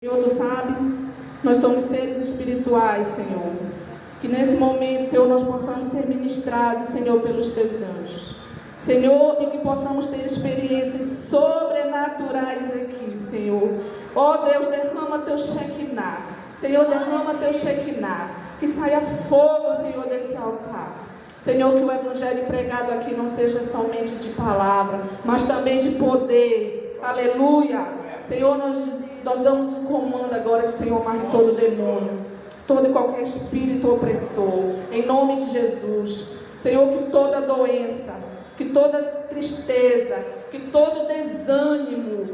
Senhor, Tu sabes, nós somos seres espirituais, Senhor. Que nesse momento, Senhor, nós possamos ser ministrados, Senhor, pelos Teus anjos. Senhor, e que possamos ter experiências sobrenaturais aqui, Senhor. Ó Deus, derrama Teu Shekinah. Senhor, derrama Teu Shekinah. Que saia fogo, Senhor, desse altar. Senhor, que o evangelho pregado aqui não seja somente de palavra, mas também de poder. Aleluia. Senhor, nós damos um comando agora que o Senhor marque todo demônio, todo e qualquer espírito opressor, em nome de Jesus. Senhor, que toda doença, que toda tristeza, que todo desânimo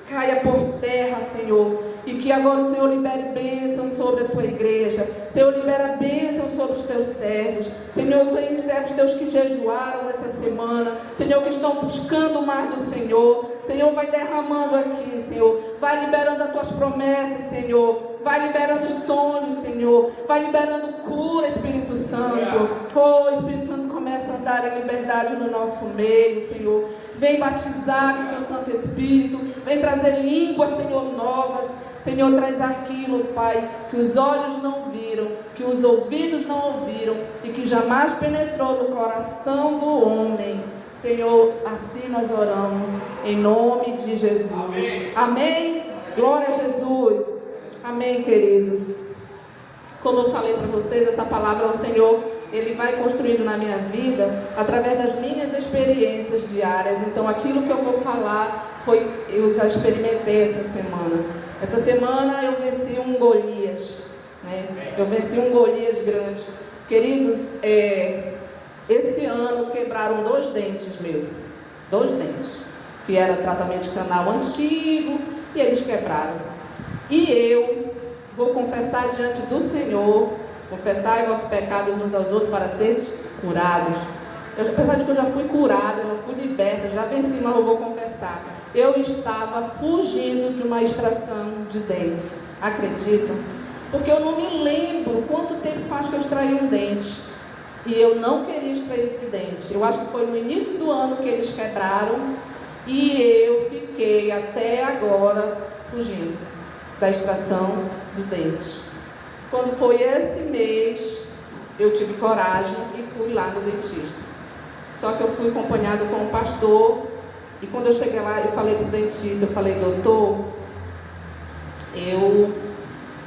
caia por terra, Senhor. E que agora o Senhor libere bênção sobre a Tua igreja. Senhor, libera bênção sobre os Teus servos. Senhor, tem servos Teus que jejuaram essa semana. Senhor, que estão buscando mais do Senhor. Senhor, vai derramando aqui, Senhor. Vai liberando as Tuas promessas, Senhor. Vai liberando os sonhos, Senhor. Vai liberando cura, Espírito Santo. Oh, Espírito Santo, começa a andar em liberdade no nosso meio, Senhor. Vem batizar com o Teu Santo Espírito. Vem trazer línguas, Senhor, novas. Senhor, traz aquilo, Pai, que os olhos não viram, que os ouvidos não ouviram e que jamais penetrou no coração do homem. Senhor, assim nós oramos, em nome de Jesus. Amém. Amém? Glória a Jesus. Amém, queridos. Como eu falei para vocês, essa palavra o Senhor, Ele vai construindo na minha vida através das minhas experiências diárias. Então, aquilo que eu vou falar eu já experimentei essa semana. Essa semana eu venci um Golias, né? Eu venci um Golias grande. Queridos, esse ano quebraram 2 dentes meus. 2 dentes. Que era tratamento de canal antigo e eles quebraram. E eu vou confessar diante do Senhor, confessar vossos pecados uns aos outros para seres curados. Apesar de que eu já fui curada, já fui liberta, já venci, mas eu vou confessar. Eu estava fugindo de uma extração de dentes. Acreditam? Porque eu não me lembro quanto tempo faz que eu extraí um dente. E eu não queria extrair esse dente. Eu acho que foi no início do ano que eles quebraram. E eu fiquei até agora fugindo da extração do dente. Quando foi esse mês, eu tive coragem e fui lá no dentista. Só que eu fui acompanhado com o pastor. E quando eu cheguei lá, eu falei para o dentista, eu falei, doutor, eu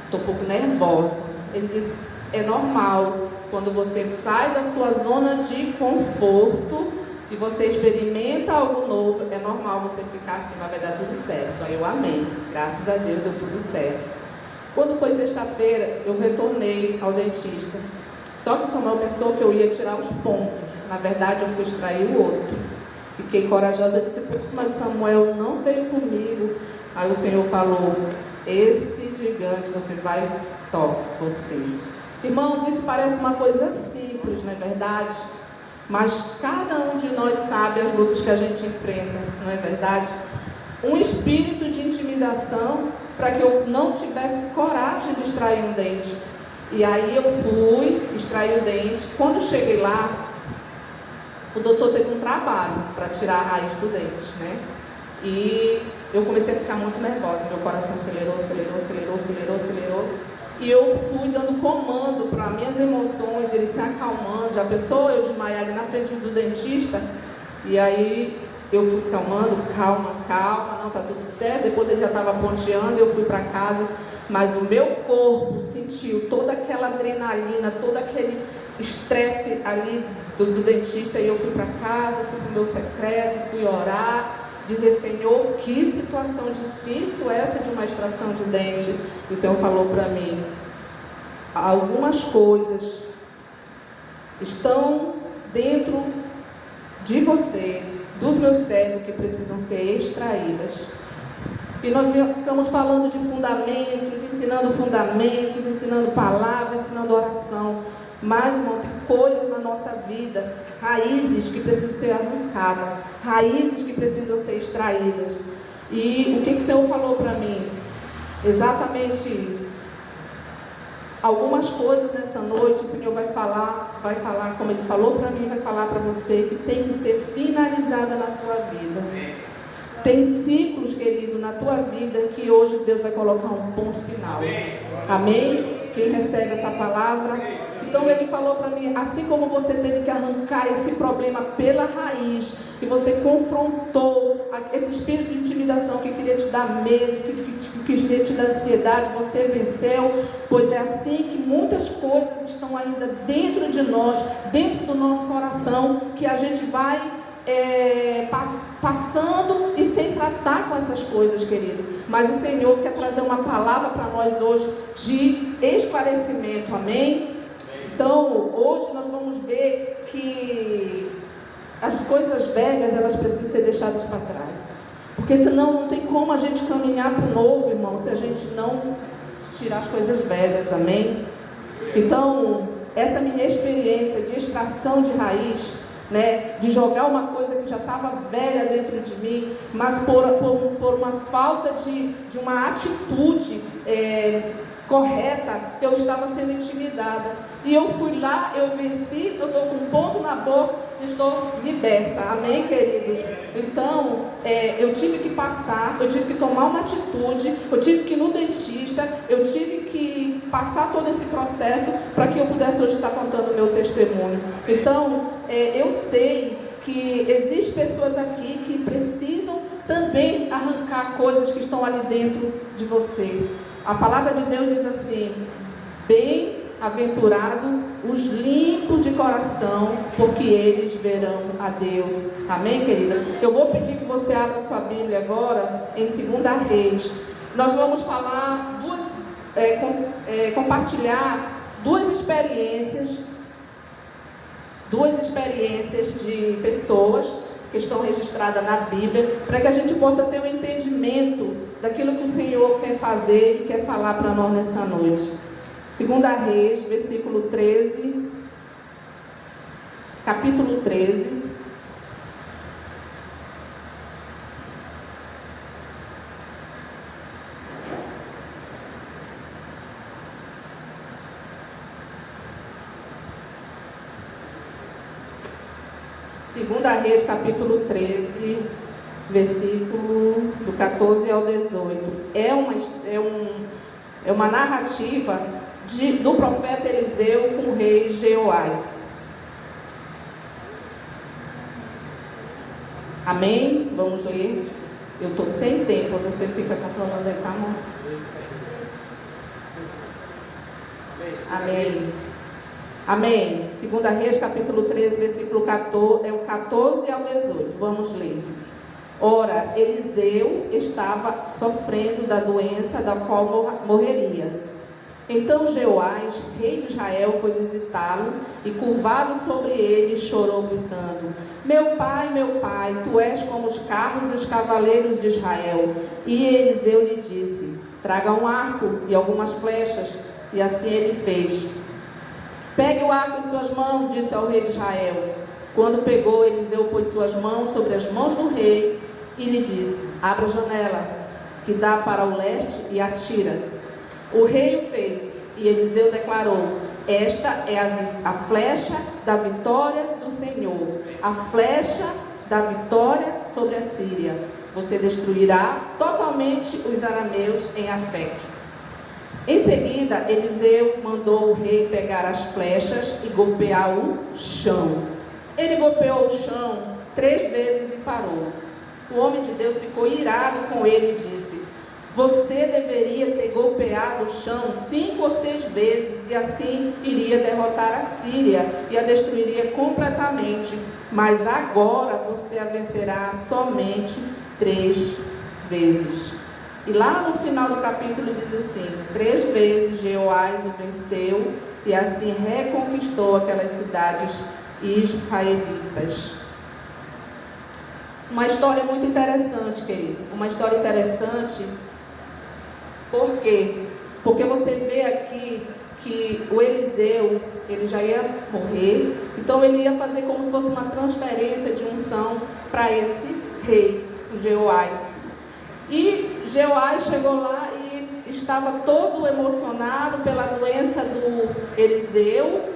estou um pouco nervosa. Ele disse, é normal, quando você sai da sua zona de conforto e você experimenta algo novo, é normal você ficar assim, mas vai dar tudo certo. Aí eu amei, graças a Deus deu tudo certo. Quando foi sexta-feira, eu retornei ao dentista. Só que o Samuel pensou que eu ia tirar os pontos. Na verdade, eu fui extrair o outro. Fiquei corajosa, eu disse, mas Samuel não veio comigo. Aí o Senhor falou, esse gigante você vai só, você. Irmãos, isso parece uma coisa simples, não é verdade? Mas cada um de nós sabe as lutas que a gente enfrenta, não é verdade? Um espírito de intimidação para que eu não tivesse coragem de extrair um dente. E aí eu fui, extraí o dente. Quando cheguei lá, o doutor teve um trabalho para tirar a raiz do dente, né? E eu comecei a ficar muito nervosa. Meu coração acelerou. E eu fui dando comando para minhas emoções, ele se acalmando. Já pensou eu desmaiar ali na frente do dentista? E aí eu fui calmando, calma, não, tá tudo certo. Depois ele já estava ponteando, eu fui para casa. Mas o meu corpo sentiu toda aquela adrenalina, todo aquele estresse ali do dentista. E eu fui para casa, fui para o meu secreto, fui orar, dizer, Senhor, que situação difícil essa de uma extração de dente. E o Senhor falou para mim, algumas coisas estão dentro de você, dos meus cérebros, que precisam ser extraídas. E nós ficamos falando de fundamentos, ensinando palavras, ensinando oração. Mas, irmão, tem coisas na nossa vida, raízes que precisam ser arrancadas, raízes que precisam ser extraídas. E o que o Senhor falou para mim? Exatamente isso. Algumas coisas nessa noite o Senhor vai falar como Ele falou para mim, vai falar para você, que tem que ser finalizada na sua vida. Tem ciclos, querido, na tua vida que hoje Deus vai colocar um ponto final. Amém? Quem recebe essa palavra? Então ele falou para mim, assim como você teve que arrancar esse problema pela raiz, e você confrontou esse espírito de intimidação que queria te dar medo, que queria te dar ansiedade, você venceu, pois é assim que muitas coisas estão ainda dentro de nós, dentro do nosso coração, que a gente vai passando e sem tratar com essas coisas, querido. Mas o Senhor quer trazer uma palavra para nós hoje de esclarecimento, amém? Então, hoje nós vamos ver que as coisas velhas, elas precisam ser deixadas para trás. Porque senão não tem como a gente caminhar para o novo, irmão, se a gente não tirar as coisas velhas, amém? Então, essa minha experiência de extração de raiz, né, de jogar uma coisa que já estava velha dentro de mim, mas por uma falta de uma atitude correta, eu estava sendo intimidada. E eu fui lá, eu venci, eu estou com um ponto na boca, estou liberta. Amém, queridos? Então, eu tive que passar, eu tive que tomar uma atitude, eu tive que ir no dentista, eu tive que passar todo esse processo para que eu pudesse hoje estar contando o meu testemunho. Então, eu sei que existem pessoas aqui que precisam também arrancar coisas que estão ali dentro de você. A palavra de Deus diz assim: bem-aventurado os limpos de coração, porque eles verão a Deus. Amém, querida? Eu vou pedir que você abra sua Bíblia agora em 2 Reis. Nós vamos falar compartilhar duas experiências de pessoas que estão registradas na Bíblia, para que a gente possa ter um entendimento daquilo que o Senhor quer fazer e quer falar para nós nessa noite. 2 Reis, versículo 13, capítulo 13. Segunda Reis, capítulo 13, versículo do 14 ao 18. É uma narrativa do profeta Eliseu com o rei Jeoás. Amém? Vamos ler. Eu estou sem tempo, você fica controlando aí, tá, amor? Amém. Amém. 2 Reis, capítulo 13, versículo 14, o 14 ao 18. Vamos ler. Ora, Eliseu estava sofrendo da doença da qual morreria. Então Jeoás, rei de Israel, foi visitá-lo e, curvado sobre ele, chorou, gritando: meu pai, tu és como os carros e os cavaleiros de Israel. E Eliseu lhe disse: traga um arco e algumas flechas. E assim ele fez. Pegue o arco em suas mãos, disse ao rei de Israel. Quando pegou, Eliseu pôs suas mãos sobre as mãos do rei e lhe disse: abra a janela que dá para o leste e atira. O rei o fez e Eliseu declarou: esta é a flecha da vitória do Senhor, a flecha da vitória sobre a Síria. Você destruirá totalmente os arameus em Afeque. Em seguida, Eliseu mandou o rei pegar as flechas e golpear o chão. Ele golpeou o chão 3 vezes e parou. O homem de Deus ficou irado com ele e disse: você deveria ter golpeado o chão 5 ou 6 vezes, e assim iria derrotar a Síria e a destruiria completamente. Mas agora você a vencerá somente 3 vezes. E lá no final do capítulo diz assim: 3 vezes Jeoás o venceu e assim reconquistou aquelas cidades israelitas. Uma história muito interessante, querido. Uma história interessante. Por quê? Porque você vê aqui que o Eliseu, ele já ia morrer. Então ele ia fazer como se fosse uma transferência de unção para esse rei, o Jeoás. E Jeoás chegou lá e estava todo emocionado pela doença do Eliseu.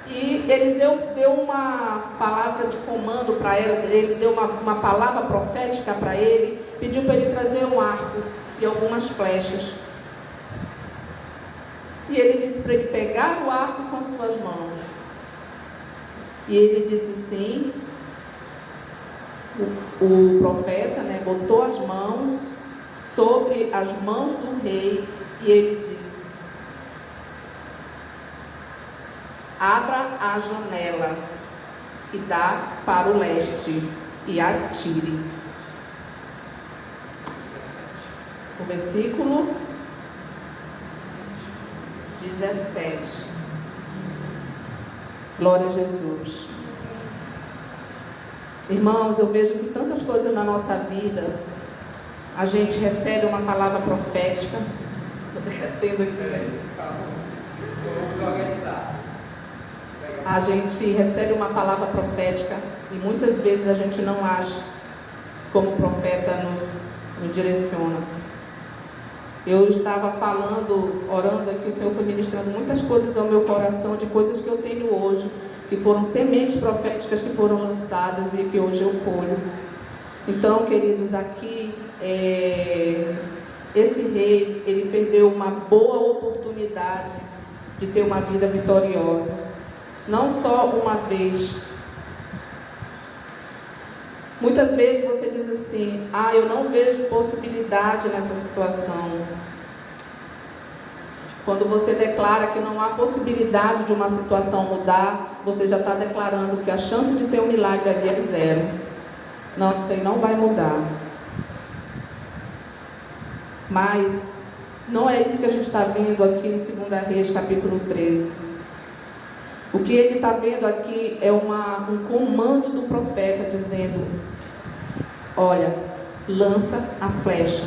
E Eliseu deu uma palavra de comando para ele deu uma palavra profética para ele, pediu para ele trazer um arco e algumas flechas. E ele disse para ele pegar o arco com as suas mãos. E ele disse sim. O profeta, botou as mãos sobre as mãos do rei e ele disse: abra a janela que dá para o leste e atire. O versículo 17. Glória a Jesus. Irmãos, eu vejo que tantas coisas na nossa vida, a gente recebe uma palavra profética. Estou derretendo aqui, né? Vamos organizar. A gente recebe uma palavra profética e muitas vezes a gente não age como o profeta nos direciona. Eu estava orando aqui, o Senhor foi ministrando muitas coisas ao meu coração, de coisas que eu tenho hoje, que foram sementes proféticas que foram lançadas e que hoje eu colho. Então, queridos, aqui, esse rei, ele perdeu uma boa oportunidade de ter uma vida vitoriosa. Não só uma vez. Muitas vezes você diz assim: eu não vejo possibilidade nessa situação. Quando você declara que não há possibilidade de uma situação mudar, você já está declarando que a chance de ter um milagre ali é zero. Não, isso aí não vai mudar. Mas não é isso que a gente está vendo aqui em 2 Reis, capítulo 13. O que ele está vendo aqui é um comando do profeta dizendo: olha, lança a flecha,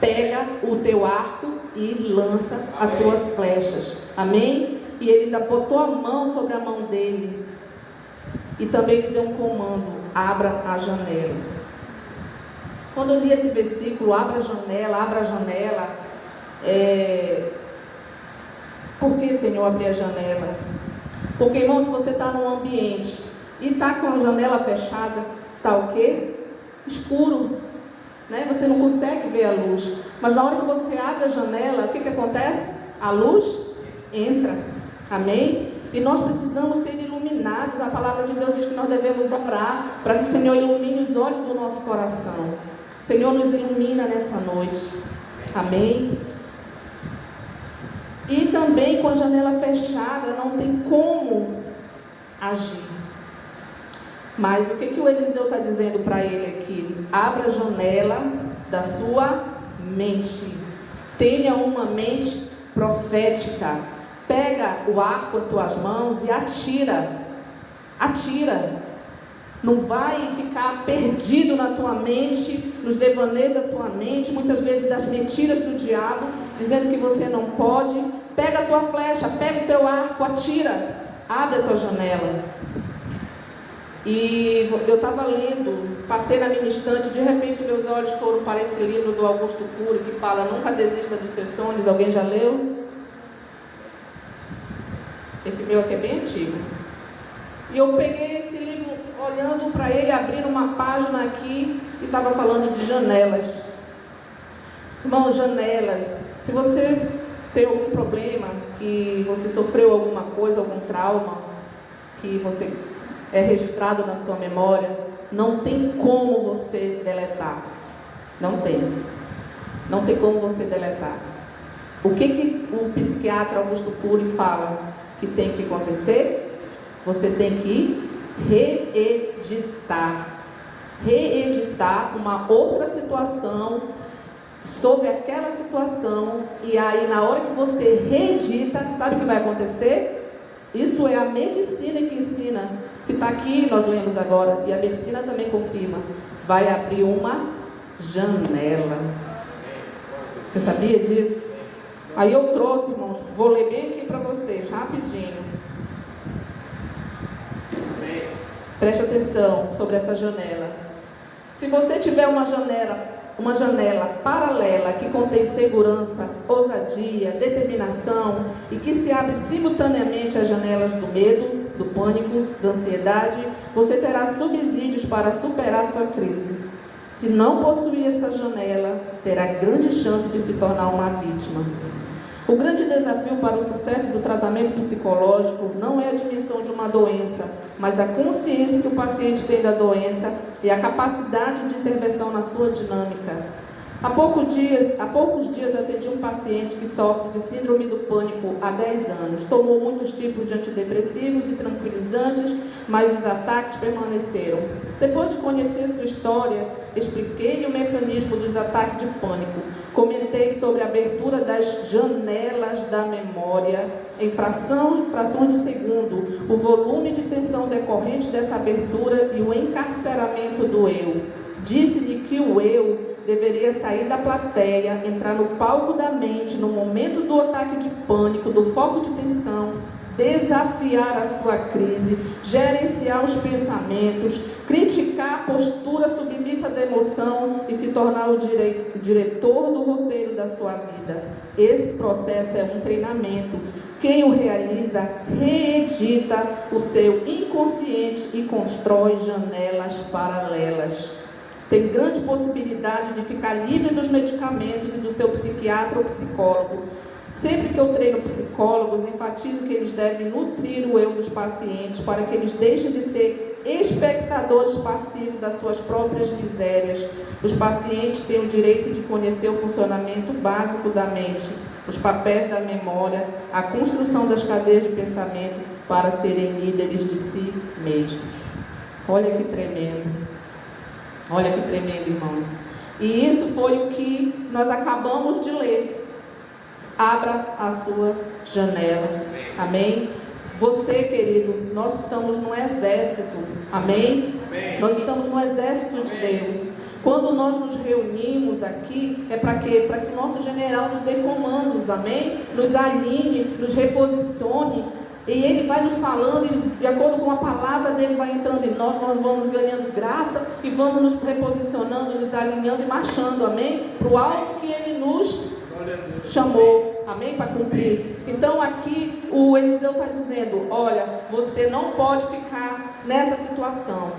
pega o teu arco e lança as tuas flechas. Amém? E ele ainda botou a mão sobre a mão dele e também lhe deu um comando: abra a janela. Quando eu li esse versículo, abra a janela, por que, Senhor, abrir a janela? Porque, irmão, se você está num ambiente e está com a janela fechada, está o quê? Escuro, né? Você não consegue ver a luz. Mas na hora que você abre a janela, o que acontece? A luz entra. Amém? E nós precisamos ser iluminados. A palavra de Deus diz que nós devemos orar para que o Senhor ilumine os olhos do nosso coração. Senhor, nos ilumina nessa noite. Amém? E também com a janela fechada não tem como agir. Mas o que o Eliseu está dizendo para ele aqui? Abra a janela da sua mente. Tenha uma mente profética. Pega o arco em tuas mãos e atira. Atira. Não vai ficar perdido na tua mente, nos devaneios da tua mente, muitas vezes das mentiras do diabo, dizendo que você não pode. Pega a tua flecha, pega o teu arco, atira, abre a tua janela. E eu estava lendo, passei na minha estante, de repente meus olhos foram para esse livro do Augusto Cury, que fala: nunca desista dos seus sonhos. Alguém já leu? Esse meu aqui é bem antigo. E eu peguei esse livro, olhando para ele, abrindo uma página aqui, e estava falando de janelas. Irmão, janelas. Se você tem algum problema, que você sofreu alguma coisa, algum trauma, que você é registrado na sua memória, não tem como você deletar. Não tem. Não tem como você deletar. O que o psiquiatra Augusto Cury fala que tem que acontecer? Você tem que reeditar. Reeditar uma outra situação sobre aquela situação. E aí, na hora que você reedita, sabe o que vai acontecer? Isso é a medicina que ensina, que está aqui, nós lemos agora, e a medicina também confirma. Vai abrir uma janela. Você sabia disso? Aí eu trouxe, irmãos, vou ler bem aqui para vocês, rapidinho. Preste atenção sobre essa janela. Se você tiver uma janela paralela que contém segurança, ousadia, determinação e que se abre simultaneamente às janelas do medo, do pânico, da ansiedade, você terá subsídios para superar sua crise. Se não possuir essa janela, terá grande chance de se tornar uma vítima. O grande desafio para o sucesso do tratamento psicológico não é a dimensão de uma doença, mas a consciência que o paciente tem da doença e a capacidade de intervenção na sua dinâmica. Há poucos dias atendi um paciente que sofre de síndrome do pânico há 10 anos. Tomou muitos tipos de antidepressivos e tranquilizantes, mas os ataques permaneceram. Depois de conhecer sua história, expliquei-lhe o mecanismo dos ataques de pânico. Comentei sobre a abertura das janelas da memória em frações de segundo, o volume de tensão decorrente dessa abertura e o encarceramento do eu. Disse-lhe que o eu deveria sair da plateia, entrar no palco da mente, no momento do ataque de pânico, do foco de tensão, desafiar a sua crise, gerenciar os pensamentos, criticar a postura submissa da emoção e se tornar o diretor do roteiro da sua vida. Esse processo é um treinamento. Quem o realiza, reedita o seu inconsciente e constrói janelas paralelas. Tem grande possibilidade de ficar livre dos medicamentos e do seu psiquiatra ou psicólogo. Sempre que eu treino psicólogos, enfatizo que eles devem nutrir o eu dos pacientes para que eles deixem de ser espectadores passivos das suas próprias misérias. Os pacientes têm o direito de conhecer o funcionamento básico da mente, os papéis da memória, a construção das cadeias de pensamento para serem líderes de si mesmos. Olha que tremendo. Olha que tremendo, irmãos. E isso foi o que nós acabamos de ler. Abra a sua janela. Amém? Você, querido, nós estamos no exército. Amém? Amém. Nós estamos no exército de Deus. Quando nós nos reunimos aqui, é para quê? Para que o nosso general nos dê comandos. Amém? Nos alinhe, nos reposicione. E Ele vai nos falando, e de acordo com a palavra dEle vai entrando em nós, nós vamos ganhando graça e vamos nos reposicionando, nos alinhando e marchando, amém? Para o alvo que Ele nos chamou, amém? Para cumprir. Então aqui o Eliseu está dizendo, olha, você não pode ficar nessa situação,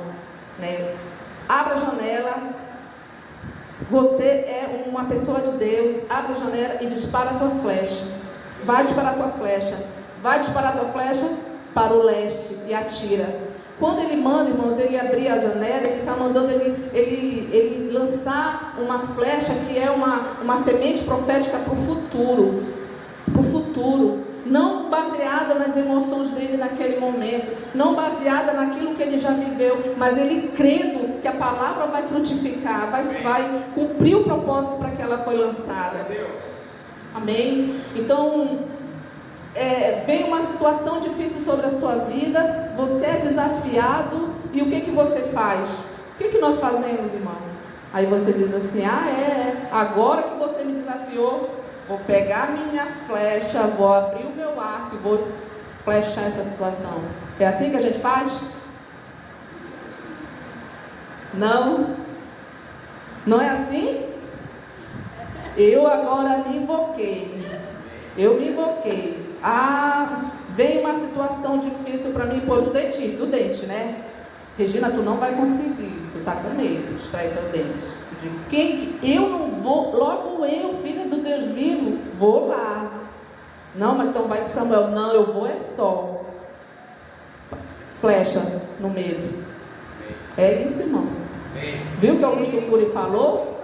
né? Abra a janela, você é uma pessoa de Deus, abre a janela e dispara a tua flecha. Vai disparar a tua flecha. Vai disparar a tua flecha para o leste e atira. Quando ele manda, irmãos, ele abrir a janela, ele está mandando ele lançar uma flecha que é uma semente profética para o futuro. Para o futuro. Não baseada nas emoções dele naquele momento. Não baseada naquilo que ele já viveu. Mas ele crendo que a palavra vai frutificar. Vai cumprir o propósito para que ela foi lançada. Amém? Então... vem uma situação difícil sobre a sua vida, você é desafiado, e o que você faz? O que nós fazemos, irmão? Aí você diz assim, agora que você me desafiou, vou pegar minha flecha, vou abrir o meu arco e vou flechar essa situação. É assim que a gente faz? Não? Não é assim? Eu agora me invoquei. Vem uma situação difícil para mim, pôr do dente, né? Regina, tu não vai conseguir, tu tá com medo de extrair teu dente. Eu digo, eu não vou, logo eu, filha do Deus vivo, vou lá. Não, mas então vai com Samuel. Não, eu vou só. Flecha no medo. É isso, irmão. Viu o que Augusto Cury falou?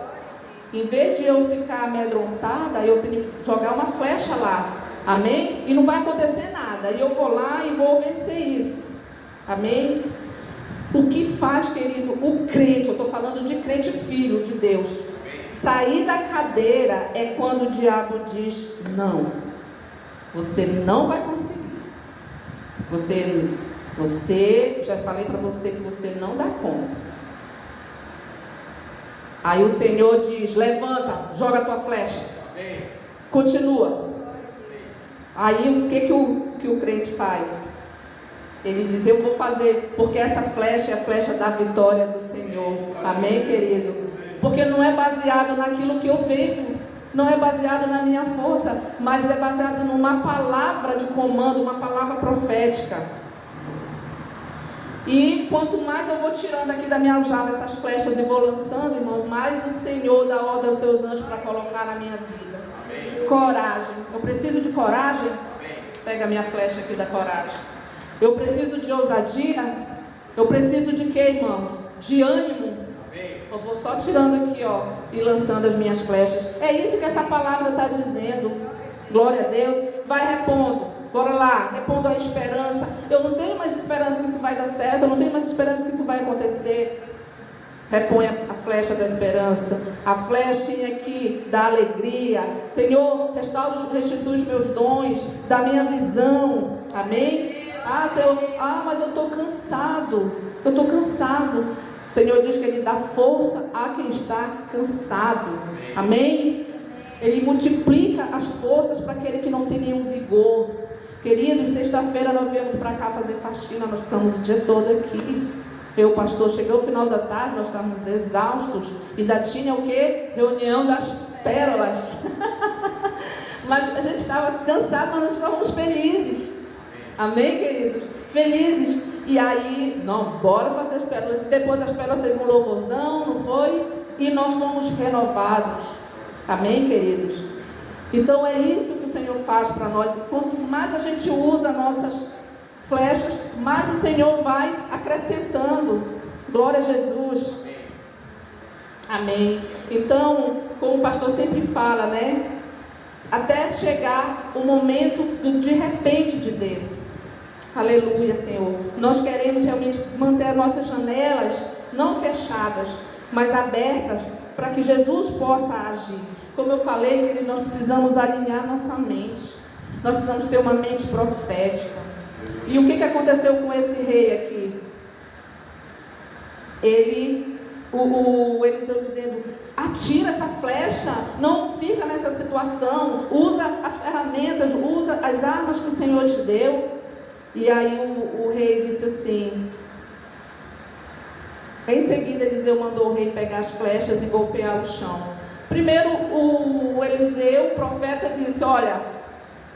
Em vez de eu ficar amedrontada, eu tenho que jogar uma flecha lá. Amém? E não vai acontecer nada. E eu vou lá e vou vencer isso. Amém? O que faz, querido, o crente, eu estou falando de crente filho de Deus, sair da cadeira é quando o diabo diz não. Você não vai conseguir. Você já falei para você que você não dá conta. Aí o Senhor diz, levanta, joga a tua flecha. Amém. Continua. Aí o que o crente faz? Ele diz, eu vou fazer, porque essa flecha é a flecha da vitória do Senhor. Amém, querido? Porque não é baseado naquilo que eu vivo, não é baseado na minha força, mas é baseado numa palavra de comando, uma palavra profética. E quanto mais eu vou tirando aqui da minha aljava essas flechas e vou lançando, irmão, mais o Senhor dá ordem aos seus anjos para colocar na minha vida. Amém. Coragem. Eu preciso de coragem? Amém. Pega a minha flecha aqui da coragem. Eu preciso de ousadia? Eu preciso de quê, irmãos? De ânimo. Amém. Eu vou só tirando aqui, ó, e lançando as minhas flechas. É isso que essa palavra está dizendo. Glória a Deus. Vai repondo. Bora lá, repondo a esperança. Eu não tenho mais esperança que isso vai dar certo. Eu não tenho mais esperança que isso vai acontecer. Repõe a flecha da esperança, a flechinha aqui da alegria. Senhor, restitui os meus dons, da minha visão. Amém? Senhor, mas eu estou cansado. Eu estou cansado. O Senhor diz que Ele dá força a quem está cansado. Amém? Ele multiplica as forças para aquele que não tem nenhum vigor. Queridos, sexta-feira nós viemos para cá fazer faxina, nós ficamos o dia todo aqui. Eu, pastor, chegou o final da tarde, nós estávamos exaustos. E ainda tinha o quê? Reunião das pérolas. Mas a gente estava cansado, mas nós estávamos felizes. Amém, queridos? Felizes. E aí, não, bora fazer as pérolas. E depois das pérolas teve um louvorzão, não foi? E nós fomos renovados. Amém, queridos? Então é isso que o Senhor faz para nós. E quanto mais a gente usa nossas flechas, mais o Senhor vai acrescentando. Glória a Jesus. Amém. Então, como o pastor sempre fala, né? Até chegar o momento do de repente de Deus. Aleluia, Senhor. Nós queremos realmente manter nossas janelas não fechadas, mas abertas, para que Jesus possa agir. Como eu falei, nós precisamos alinhar nossa mente. Nós precisamos ter uma mente profética. E o que aconteceu com esse rei aqui? O Eliseu dizendo, atira essa flecha, não fica nessa situação, usa as ferramentas, usa as armas que o Senhor te deu. E aí o rei disse assim, em seguida Eliseu mandou o rei pegar as flechas e golpear o chão. Primeiro o Eliseu, o profeta, disse, olha,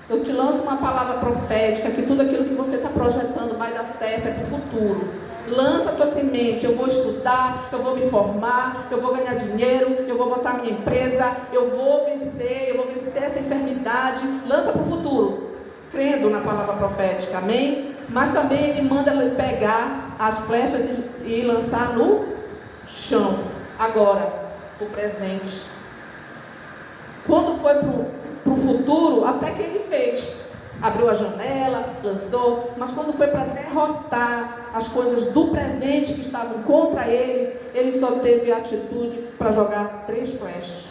eu te lanço uma palavra profética, que tudo aquilo que você está projetando vai dar certo, é para o futuro. Lança a tua semente, eu vou estudar, eu vou me formar, eu vou ganhar dinheiro, eu vou botar minha empresa, eu vou vencer essa enfermidade. Lança para o futuro, crendo na palavra profética, amém? Mas também ele manda pegar as flechas e lançar no chão. Agora, para o presente. Quando foi para o futuro, até que ele fez. Abriu a janela, lançou, mas quando foi para derrotar as coisas do presente que estavam contra ele, ele só teve atitude para jogar 3 flechas.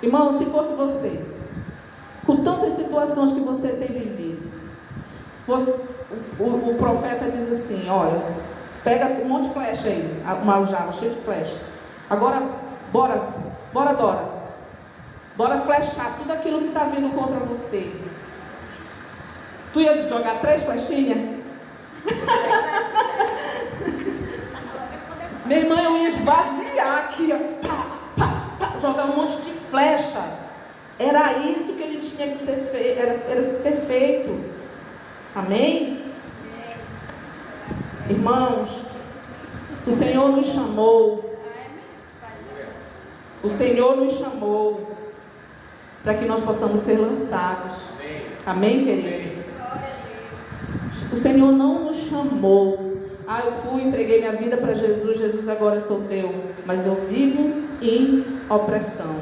Irmão, se fosse você, com tantas situações que você tem vivido, o profeta diz assim, olha, pega um monte de flecha aí, uma aljava cheia de flecha. Agora, bora Dora. Bora flechar tudo aquilo que está vindo contra você. Tu ia jogar 3 flechinhas? Minha irmã, eu ia esvaziar aqui, ó. Pá, pá, pá, jogar um monte de flecha. Era isso que ele tinha que ser feito, era ter feito. Amém? Irmãos, o Senhor nos chamou. O Senhor nos chamou para que nós possamos ser lançados. Amém, querido? O Senhor não nos chamou. Eu fui, entreguei minha vida para Jesus, Jesus agora eu sou teu. Mas eu vivo em opressão.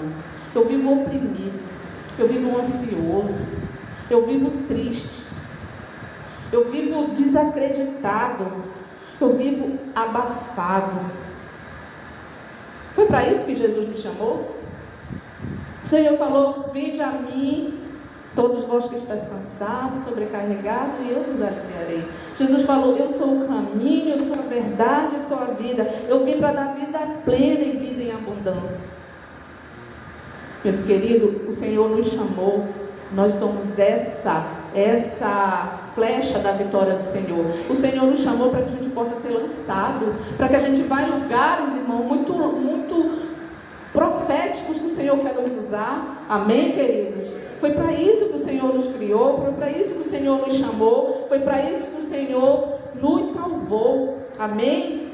Eu vivo oprimido. Eu vivo ansioso. Eu vivo triste. Eu vivo desacreditado. Eu vivo abafado. Foi para isso que Jesus me chamou? O Senhor falou, vinde a mim, todos vós que estáis cansados, sobrecarregados, e eu vos aliviarei. Jesus falou, eu sou o caminho, eu sou a verdade, eu sou a vida. Eu vim para dar vida plena e vida em abundância. Meu querido, o Senhor nos chamou, nós somos essa flecha da vitória do Senhor. O Senhor nos chamou para que a gente possa ser lançado, para que a gente vá em lugares, irmão, muito proféticos que o Senhor quer nos usar. Amém, queridos? Foi para isso que o Senhor nos criou, foi para isso que o Senhor nos chamou, foi para isso que o Senhor nos salvou. Amém?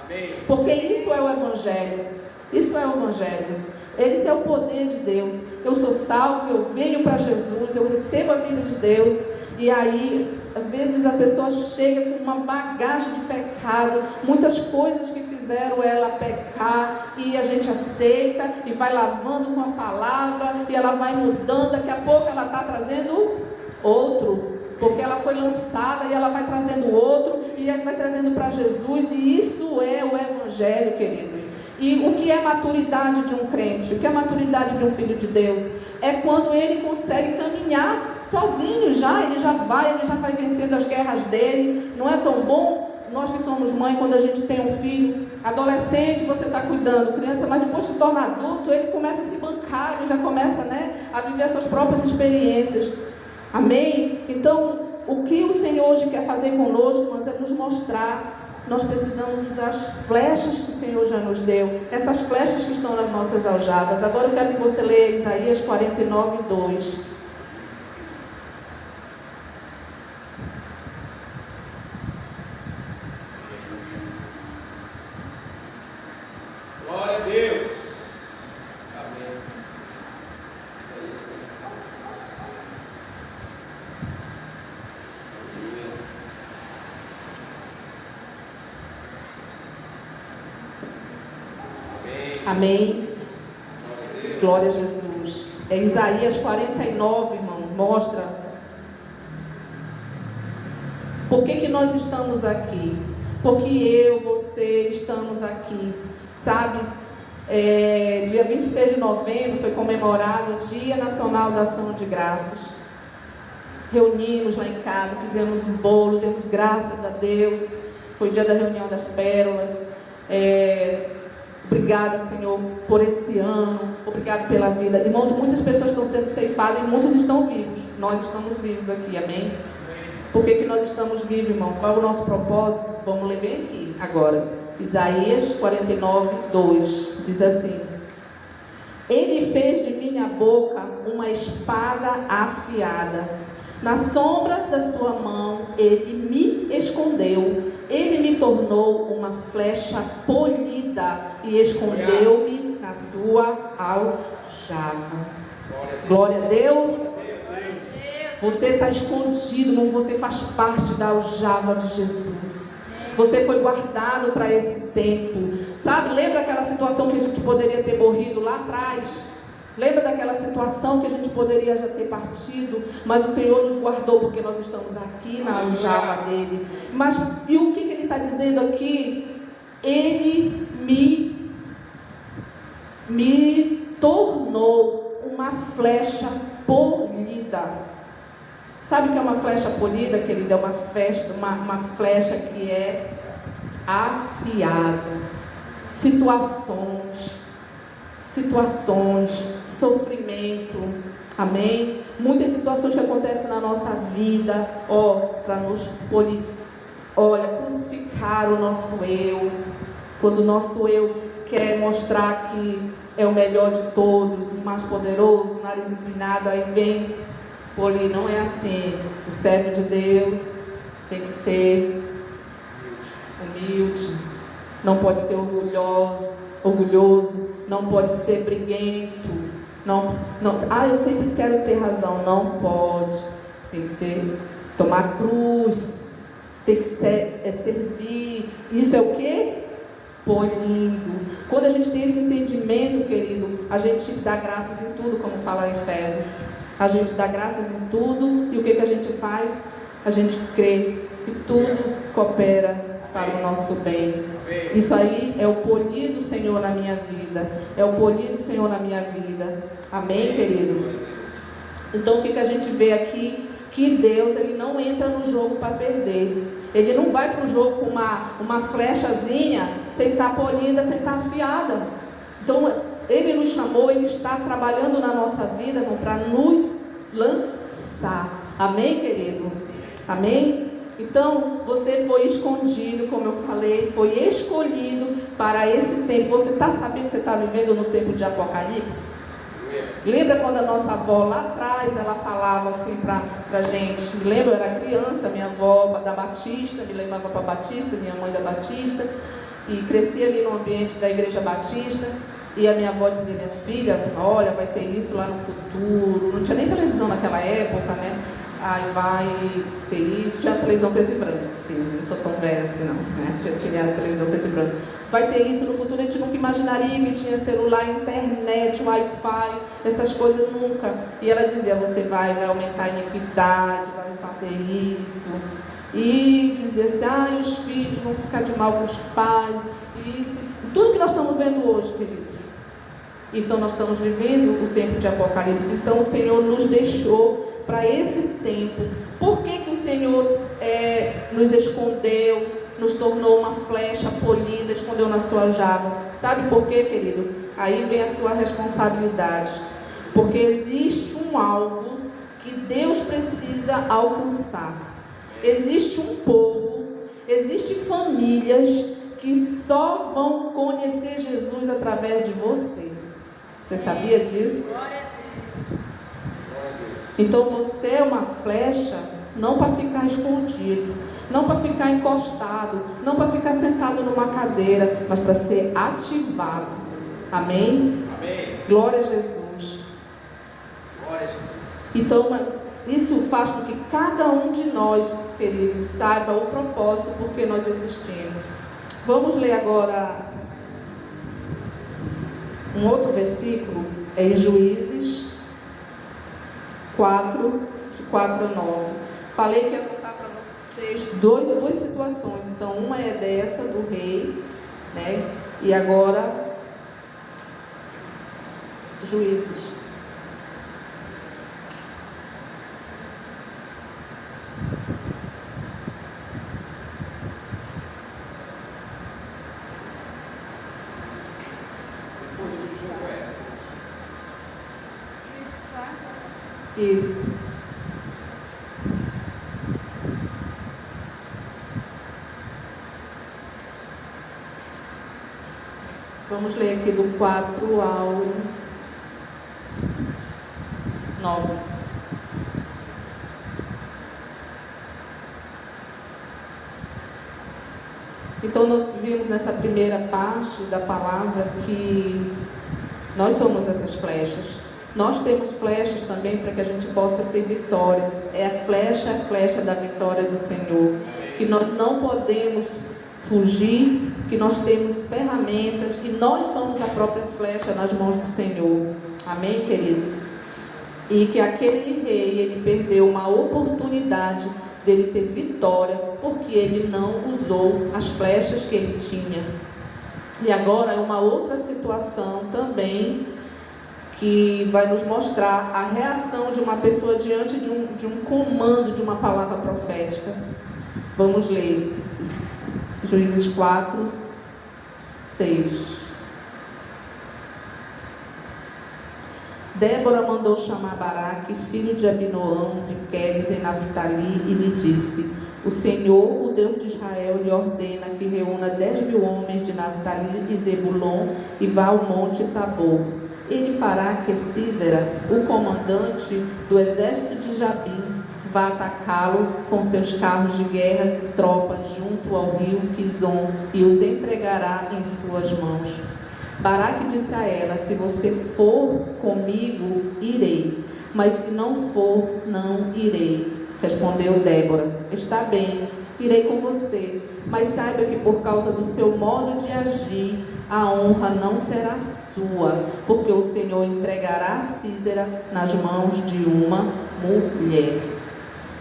Amém. Porque isso é o Evangelho. Isso é o Evangelho. Esse é o poder de Deus. Eu sou salvo, eu venho para Jesus, eu recebo a vida de Deus. E aí, às vezes a pessoa chega com uma bagagem de pecado, muitas coisas que fizeram ela pecar, e a gente aceita e vai lavando com a palavra, e ela vai mudando. Daqui a pouco ela está trazendo outro, porque ela foi lançada e ela vai trazendo outro, e ela vai trazendo para Jesus. E isso é o Evangelho, queridos. E o que é maturidade de um crente? O que é maturidade de um filho de Deus? É quando ele consegue caminhar sozinho ele já vai vencendo as guerras dele. Não é tão bom? Nós que somos mãe, quando a gente tem um filho adolescente, você está cuidando, criança, mas depois que torna adulto, ele começa a se bancar, ele já começa, a viver suas próprias experiências. Amém? Então, o que o Senhor hoje quer fazer conosco, é nos mostrar. Nós precisamos usar as flechas que o Senhor já nos deu, essas flechas que estão nas nossas aljadas. Agora eu quero que você leia Isaías 49, 2. Glória a Deus. Amém. Amém. Glória a Jesus. É Isaías 49, irmão. Mostra. Por que nós estamos aqui? Porque eu, você, estamos aqui. Sabe? Dia 26 de novembro foi comemorado o Dia Nacional da Ação de Graças. Reunimos lá em casa, fizemos um bolo, demos graças a Deus. Foi o dia da reunião das pérolas. Obrigada, Senhor, por esse ano. Obrigado pela vida. Irmãos, muitas pessoas estão sendo ceifadas e muitos estão vivos. Nós estamos vivos aqui, amém? Por que nós estamos vivos, irmão? Qual é o nosso propósito? Vamos ler bem aqui agora. Isaías 49, 2. Diz assim: Ele fez de minha boca uma espada afiada. Na sombra da sua mão, Ele me escondeu. Ele me tornou uma flecha polida e escondeu-me na sua aljava. Glória a Deus. Você está escondido, irmão. Você faz parte da aljava de Jesus. Você foi guardado para esse tempo. Sabe, lembra aquela situação que a gente poderia ter morrido lá atrás? Lembra daquela situação que a gente poderia já ter partido, mas o Senhor nos guardou porque nós estamos aqui na aljava dele. Mas e o que ele está dizendo aqui? Ele me tornou uma flecha polida. Sabe o que é uma flecha polida, querida? É uma flecha que é afiada. Situações, sofrimento, amém? Muitas situações que acontecem na nossa vida, para nos polir, crucificar o nosso eu, quando o nosso eu quer mostrar que é o melhor de todos, o mais poderoso, o nariz empinado, aí vem polir. Não é assim. O servo de Deus tem que ser humilde, não pode ser orgulhoso, não pode ser briguento, eu sempre quero ter razão. Não pode. Tem que ser tomar cruz, tem que servir. Isso é o que? Polindo. Quando a gente tem esse entendimento, querido, a gente dá graças em tudo, como fala em Efésios. A gente dá graças em tudo, e o que a gente faz? A gente crê que tudo coopera para o nosso bem. Isso aí é o polir do Senhor na minha vida. É o polir do Senhor na minha vida. Amém, querido? Então, o que a gente vê aqui? Que Deus, Ele não entra no jogo para perder. Ele não vai para o jogo com uma flechazinha sem estar polida, sem estar afiada. Então, Ele nos chamou, Ele está trabalhando na nossa vida, para nos lançar. Amém, querido? Amém? Então, você foi escondido, como eu falei, foi escolhido para esse tempo. Você está sabendo que você está vivendo no tempo de Apocalipse? Lembra quando a nossa avó lá atrás, ela falava assim pra gente? Me lembro, eu era criança, minha avó da Batista, me levava para Batista, minha mãe da Batista, e cresci ali no ambiente da Igreja Batista, e a minha avó dizia, minha filha, olha, vai ter isso lá no futuro, não tinha nem televisão naquela época, né? Aí vai ter isso, tinha televisão preto e branco, sim, não sou tão velha assim não, né? Já tinha televisão preto e branco. Vai ter isso no futuro, a gente nunca imaginaria que tinha celular, internet, Wi-Fi, essas coisas nunca. E ela dizia, você vai aumentar a iniquidade, vai fazer isso. E dizia assim, os filhos vão ficar de mal com os pais, e isso, tudo que nós estamos vendo hoje, queridos. Então nós estamos vivendo o tempo de Apocalipse, então o Senhor nos deixou para esse tempo. Por que o Senhor nos escondeu, nos tornou uma flecha polida, escondeu na sua java? Sabe por quê, querido? Aí vem a sua responsabilidade. Porque existe um alvo que Deus precisa alcançar. Existe um povo, existem famílias que só vão conhecer Jesus através de você. Você sabia disso? Então você é uma flecha, não para ficar escondido, não para ficar encostado, não para ficar sentado numa cadeira, mas para ser ativado. Amém? Amém. Glória a Jesus. Glória a Jesus. Então isso faz com que cada um de nós, queridos, saiba o propósito por que nós existimos. Vamos ler agora um outro versículo, em Juízes 4, de 4 a 9. Falei que ia contar para vocês duas situações. Então, uma é dessa, do rei, né? E agora, Juízes. Isso. Vamos ler aqui do 4 ao 9. Então nós vimos nessa primeira parte da palavra que nós somos essas flechas. Nós temos flechas também para que a gente possa ter vitórias. É a flecha da vitória do Senhor. Que nós não podemos fugir, que nós temos ferramentas e nós somos a própria flecha nas mãos do Senhor. Amém, querido? E que aquele rei, ele perdeu uma oportunidade dele ter vitória, porque ele não usou as flechas que ele tinha. E agora é uma outra situação também que vai nos mostrar a reação de uma pessoa diante de um comando, de uma palavra profética. Vamos ler Juízes 4, 6. Débora mandou chamar Baraque, filho de Abinoão, de Quedes, em Naftali, e lhe disse: o Senhor, o Deus de Israel, lhe ordena que reúna 10.000 homens de Naftali e Zebulon e vá ao monte Tabor. Ele fará que Sísera, o comandante do exército de Jabim, vá atacá-lo com seus carros de guerras e tropas junto ao rio Quizon e os entregará em suas mãos. Baraque disse a ela: se você for comigo, irei, mas se não for, não irei. Respondeu Débora: está bem, irei com você, mas saiba que por causa do seu modo de agir, a honra não será sua, porque o Senhor entregará Sísera nas mãos de uma mulher.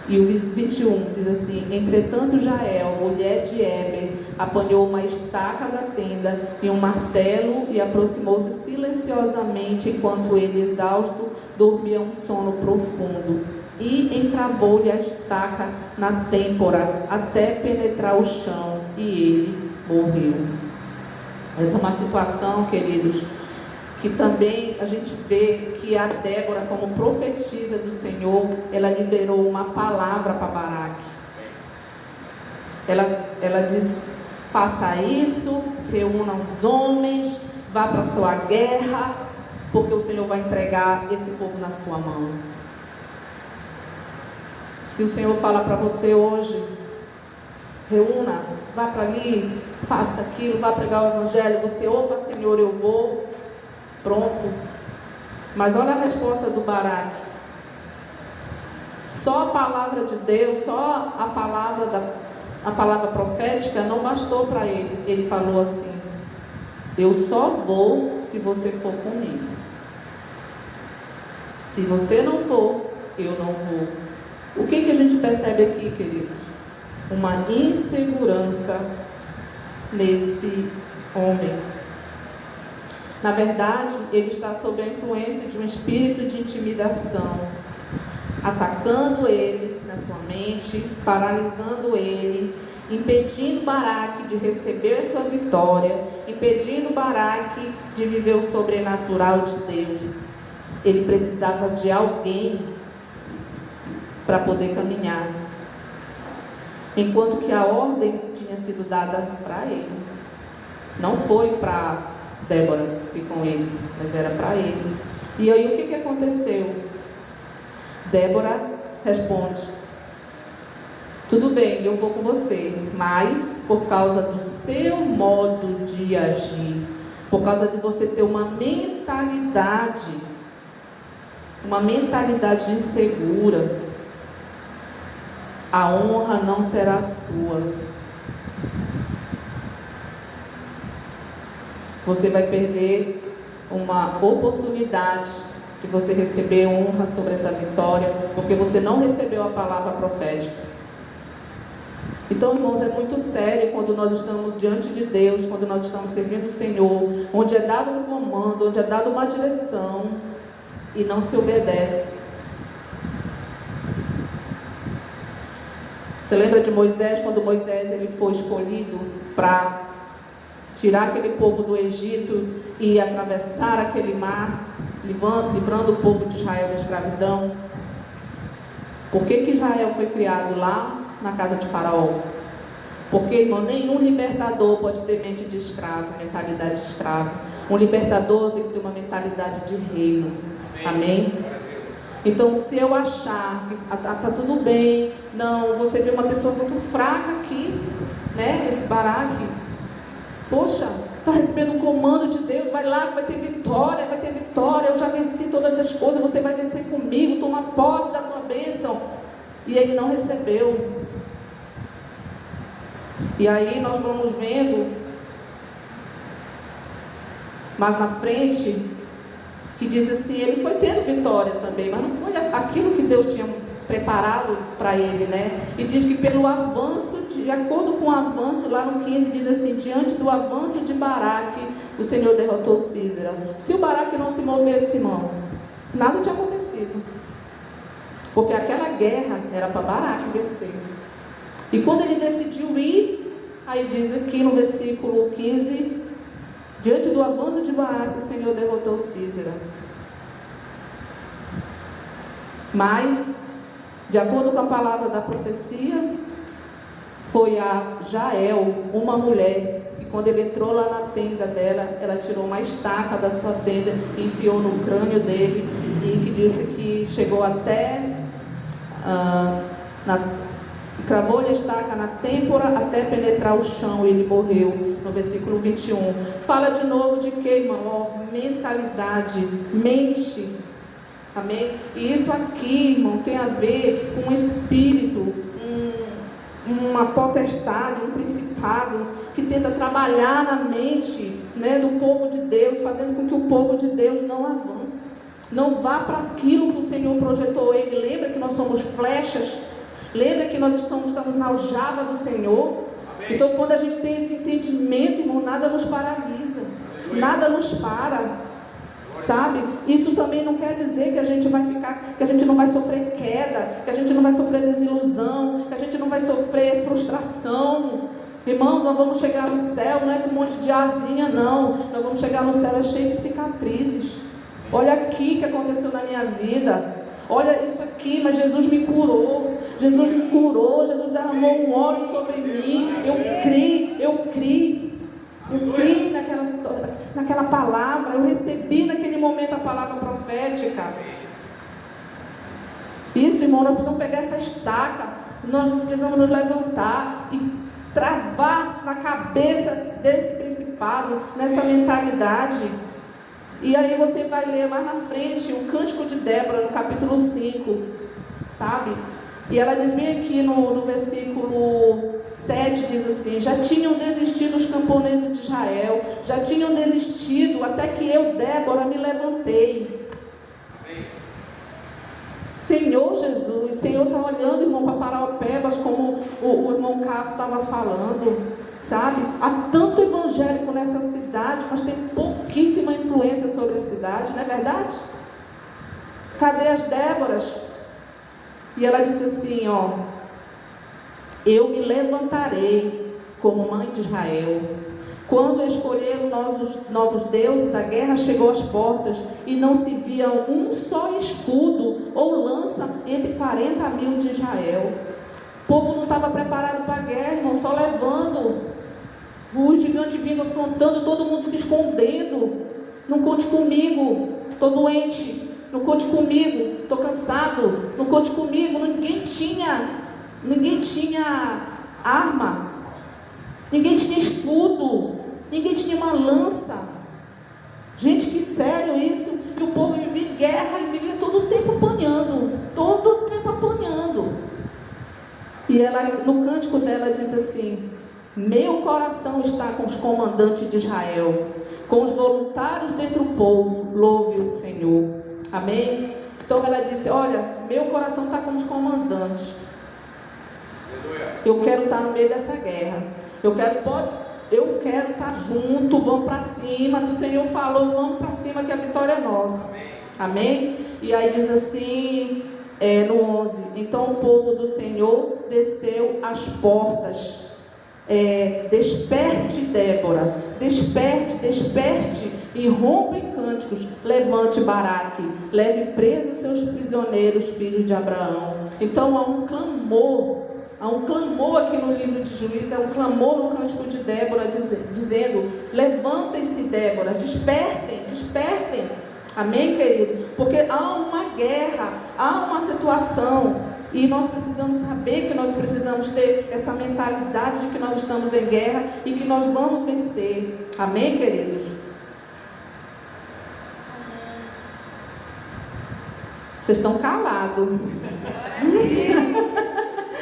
E o 21 diz assim: entretanto Jael, mulher de Heber, apanhou uma estaca da tenda e um martelo e aproximou-se silenciosamente enquanto ele, exausto, dormia um sono profundo, e encravou-lhe a estaca na têmpora até penetrar o chão, e ele morreu. Essa é uma situação, queridos, que também a gente vê que a Débora, como profetisa do Senhor, ela liberou uma palavra para Baraque. Ela diz: faça isso, reúna os homens, vá para a sua guerra, porque o Senhor vai entregar esse povo na sua mão. Se o Senhor falar para você hoje, reúna, vá para ali, faça aquilo, vá pregar o Evangelho, você, opa, Senhor, eu vou, pronto. Mas olha a resposta do Baraque. Só a palavra de Deus, só a palavra profética não bastou para ele. Ele falou assim: eu só vou se você for comigo. Se você não for, eu não vou. O que a gente percebe aqui, queridos? Uma insegurança nesse homem. Na verdade, ele está sob a influência de um espírito de intimidação, atacando ele na sua mente, paralisando ele, impedindo Baraque de receber sua vitória, impedindo Baraque de viver o sobrenatural de Deus. Ele precisava de alguém para poder caminhar, enquanto que a ordem tinha sido dada para ele. Não foi para Débora e com ele, mas era para ele. E aí o que aconteceu? Débora responde: tudo bem, eu vou com você, mas por causa do seu modo de agir, por causa de você ter uma mentalidade insegura, a honra não será sua. Você vai perder uma oportunidade de você receber honra sobre essa vitória, porque você não recebeu a palavra profética. Então, irmãos, é muito sério quando nós estamos diante de Deus, quando nós estamos servindo o Senhor, onde é dado um comando, onde é dada uma direção e não se obedece. Você lembra de Moisés, quando Moisés ele foi escolhido para tirar aquele povo do Egito e atravessar aquele mar, livrando o povo de Israel da escravidão? Por que Israel foi criado lá na casa de Faraó? Porque, irmão, nenhum libertador pode ter mente de escravo, mentalidade de escravo. Um libertador tem que ter uma mentalidade de reino. Amém? Então, se eu achar que tá tudo bem, não, você vê uma pessoa muito fraca aqui, né? Esse Baraque, poxa, está recebendo um comando de Deus, vai lá que vai ter vitória, eu já venci todas as coisas, você vai vencer comigo, toma posse da tua bênção. E ele não recebeu. E aí nós vamos vendo mais na frente, que diz assim, ele foi tendo vitória também, mas não foi aquilo que Deus tinha preparado para ele, né? E diz que pelo avanço, de acordo com o avanço, lá no 15 diz assim: diante do avanço de Baraque, o Senhor derrotou Sísera. Se o Baraque não se movesse, irmão, nada tinha acontecido, porque aquela guerra era para Baraque vencer. E quando ele decidiu ir, aí diz aqui no versículo 15, diante do avanço de Baraque, o Senhor derrotou Sísera. Mas, de acordo com a palavra da profecia, foi a Jael, uma mulher, que quando ele entrou lá na tenda dela, ela tirou uma estaca da sua tenda e enfiou no crânio dele, e que disse que chegou até, cravou-lhe a estaca na têmpora até penetrar o chão, e ele morreu, no versículo 21. Fala de novo de que, irmão? Mentalidade, mente. Amém? E isso aqui, irmão, tem a ver com um espírito, uma potestade, um principado que tenta trabalhar na mente, né, do povo de Deus, fazendo com que o povo de Deus não avance, não vá para aquilo que o Senhor projetou ele. Lembra que nós somos flechas? Lembra que nós estamos na aljava do Senhor? Amém. Então, quando a gente tem esse entendimento, irmão, nada nos paralisa, nada nos para. Sabe? Isso também não quer dizer que a gente vai ficar, que a gente não vai sofrer queda, que a gente não vai sofrer desilusão, que a gente não vai sofrer frustração. Irmãos, nós vamos chegar no céu, não é com um monte de asinha, não. Nós vamos chegar no céu cheio de cicatrizes. Olha aqui o que aconteceu na minha vida. Olha isso aqui, mas Jesus me curou. Jesus me curou. Jesus derramou um óleo sobre mim. Eu criei naquela palavra. Eu recebi naquele momento a palavra profética. Isso, irmão, nós precisamos pegar essa estaca, nós precisamos nos levantar e travar na cabeça desse principado, nessa mentalidade. E aí você vai ler mais na frente o Cântico de Débora, no capítulo 5, sabe? E ela diz bem aqui no versículo 7, diz assim: já tinham desistido os camponeses de Israel, já tinham desistido, até que eu, Débora, me levantei. Senhor Jesus, Senhor está olhando, irmão, para Paraupebas, como o irmão Cássio estava falando, sabe? Há tanto evangélico nessa cidade, mas tem pouquíssima influência sobre a cidade, não é verdade? Cadê as Déboras? E ela disse assim, ó: eu me levantarei como mãe de Israel. Quando escolheram novos deuses, a guerra chegou às portas e não se via um só escudo ou lança entre 40 mil de Israel. O povo não estava preparado para a guerra, irmão, só levando. O gigante vindo afrontando, todo mundo se escondendo. Não conte comigo, estou doente. Não conte comigo, estou cansado. Não conte comigo. Ninguém tinha arma. Ninguém tinha escudo. Ninguém tinha uma lança. Gente, que sério isso. E o povo vivia em guerra e vivia todo o tempo apanhando. Todo o tempo apanhando. E ela, no cântico dela, diz assim: meu coração está com os comandantes de Israel, com os voluntários dentre o povo. Louve o Senhor. Amém? Então ela disse: olha, meu coração está com os comandantes. Eu quero estar no meio dessa guerra. Eu quero estar junto. Vamos para cima. Se o Senhor falou, vamos para cima, que a vitória é nossa. Amém? E aí diz assim, no 11: então o povo do Senhor desceu às portas. Desperte, Débora, desperte e rompa em cânticos. Levante, Baraque, leve presos seus prisioneiros, filhos de Abraão. Então há um clamor aqui no livro de Juízes, é um clamor no cântico de Débora, dizendo: levantem-se, Débora, despertem. Amém, querido? Porque há uma guerra, há uma situação, e nós precisamos saber que nós precisamos ter essa mentalidade de que nós estamos em guerra e que nós vamos vencer. Amém, queridos? Vocês estão calados.